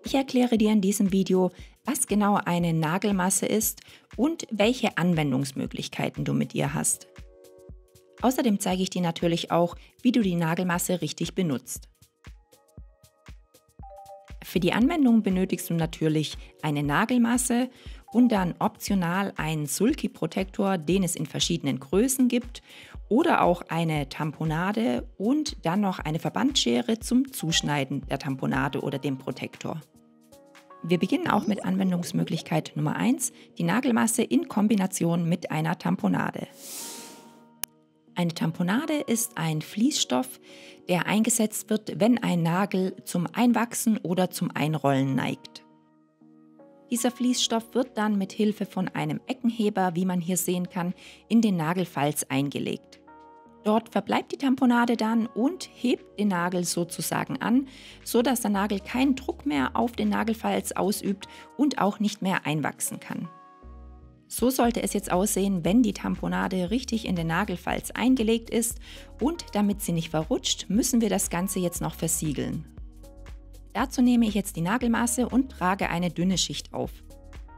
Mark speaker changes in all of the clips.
Speaker 1: Ich erkläre dir in diesem Video, was genau eine Nagelmasse ist und welche Anwendungsmöglichkeiten du mit ihr hast. Außerdem zeige ich dir natürlich auch, wie du die Nagelmasse richtig benutzt. Für die Anwendung benötigst du natürlich eine Nagelmasse und dann optional einen Sulky-Protektor, den es in verschiedenen Größen gibt, oder auch eine Tamponade und dann noch eine Verbandschere zum Zuschneiden der Tamponade oder dem Protektor. Wir beginnen auch mit Anwendungsmöglichkeit Nummer 1, die Nagelmasse in Kombination mit einer Tamponade. Eine Tamponade ist ein Fließstoff, der eingesetzt wird, wenn ein Nagel zum Einwachsen oder zum Einrollen neigt. Dieser Fließstoff wird dann mit Hilfe von einem Eckenheber, wie man hier sehen kann, in den Nagelfalz eingelegt. Dort verbleibt die Tamponade dann und hebt den Nagel sozusagen an, sodass der Nagel keinen Druck mehr auf den Nagelfalz ausübt und auch nicht mehr einwachsen kann. So sollte es jetzt aussehen, wenn die Tamponade richtig in den Nagelfalz eingelegt ist, und damit sie nicht verrutscht, müssen wir das Ganze jetzt noch versiegeln. Dazu nehme ich jetzt die Nagelmasse und trage eine dünne Schicht auf.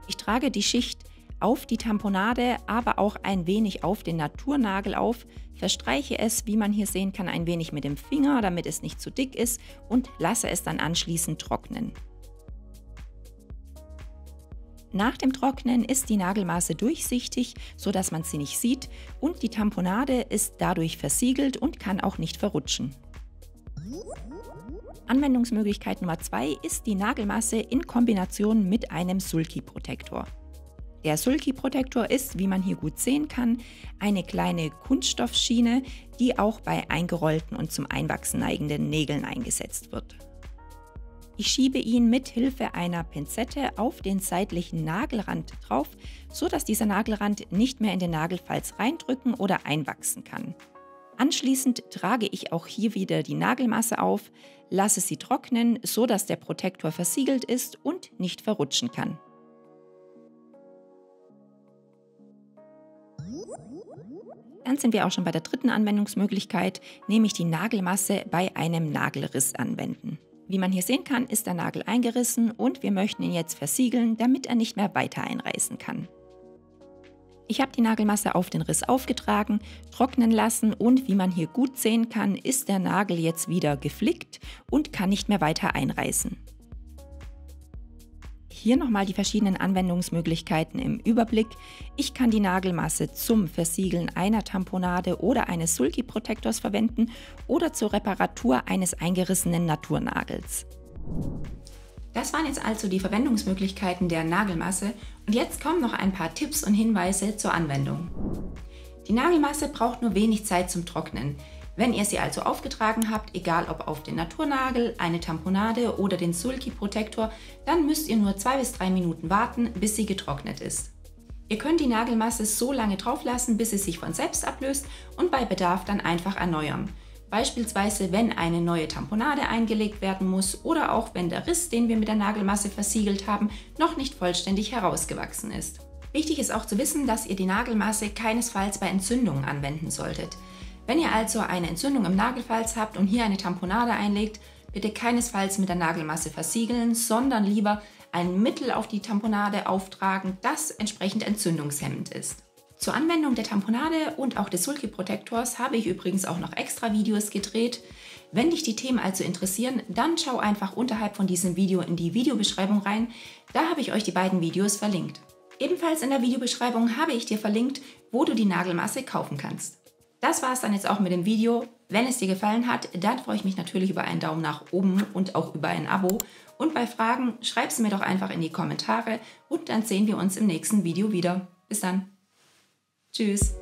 Speaker 1: Ich trage die Schicht auf die Tamponade, aber auch ein wenig auf den Naturnagel auf, verstreiche es, wie man hier sehen kann, ein wenig mit dem Finger, damit es nicht zu dick ist, und lasse es dann anschließend trocknen. Nach dem Trocknen ist die Nagelmasse durchsichtig, sodass man sie nicht sieht, und die Tamponade ist dadurch versiegelt und kann auch nicht verrutschen. Anwendungsmöglichkeit Nummer 2 ist die Nagelmasse in Kombination mit einem Sulky-Protektor. Der Sulky-Protektor ist, wie man hier gut sehen kann, eine kleine Kunststoffschiene, die auch bei eingerollten und zum Einwachsen neigenden Nägeln eingesetzt wird. Ich schiebe ihn mit Hilfe einer Pinzette auf den seitlichen Nagelrand drauf, sodass dieser Nagelrand nicht mehr in den Nagelfalz reindrücken oder einwachsen kann. Anschließend trage ich auch hier wieder die Nagelmasse auf, lasse sie trocknen, sodass der Protektor versiegelt ist und nicht verrutschen kann. Dann sind wir auch schon bei der dritten Anwendungsmöglichkeit, nämlich die Nagelmasse bei einem Nagelriss anwenden. Wie man hier sehen kann, ist der Nagel eingerissen und wir möchten ihn jetzt versiegeln, damit er nicht mehr weiter einreißen kann. Ich habe die Nagelmasse auf den Riss aufgetragen, trocknen lassen, und wie man hier gut sehen kann, ist der Nagel jetzt wieder geflickt und kann nicht mehr weiter einreißen. Hier nochmal die verschiedenen Anwendungsmöglichkeiten im Überblick. Ich kann die Nagelmasse zum Versiegeln einer Tamponade oder eines Sulky-Protektors verwenden oder zur Reparatur eines eingerissenen Naturnagels. Das waren jetzt also die Verwendungsmöglichkeiten der Nagelmasse, und jetzt kommen noch ein paar Tipps und Hinweise zur Anwendung. Die Nagelmasse braucht nur wenig Zeit zum Trocknen. Wenn ihr sie also aufgetragen habt, egal ob auf den Naturnagel, eine Tamponade oder den Sulky-Protektor, dann müsst ihr nur 2 bis 3 Minuten warten, bis sie getrocknet ist. Ihr könnt die Nagelmasse so lange drauf lassen, bis sie sich von selbst ablöst, und bei Bedarf dann einfach erneuern. Beispielsweise, wenn eine neue Tamponade eingelegt werden muss oder auch wenn der Riss, den wir mit der Nagelmasse versiegelt haben, noch nicht vollständig herausgewachsen ist. Wichtig ist auch zu wissen, dass ihr die Nagelmasse keinesfalls bei Entzündungen anwenden solltet. Wenn ihr also eine Entzündung im Nagelfalz habt und hier eine Tamponade einlegt, bitte keinesfalls mit der Nagelmasse versiegeln, sondern lieber ein Mittel auf die Tamponade auftragen, das entsprechend entzündungshemmend ist. Zur Anwendung der Tamponade und auch des Sulky-Protektors habe ich übrigens auch noch extra Videos gedreht. Wenn dich die Themen also interessieren, dann schau einfach unterhalb von diesem Video in die Videobeschreibung rein. Da habe ich euch die beiden Videos verlinkt. Ebenfalls in der Videobeschreibung habe ich dir verlinkt, wo du die Nagelmasse kaufen kannst. Das war es dann jetzt auch mit dem Video. Wenn es dir gefallen hat, dann freue ich mich natürlich über einen Daumen nach oben und auch über ein Abo. Und bei Fragen schreib sie mir doch einfach in die Kommentare, und dann sehen wir uns im nächsten Video wieder. Bis dann. Tschüss.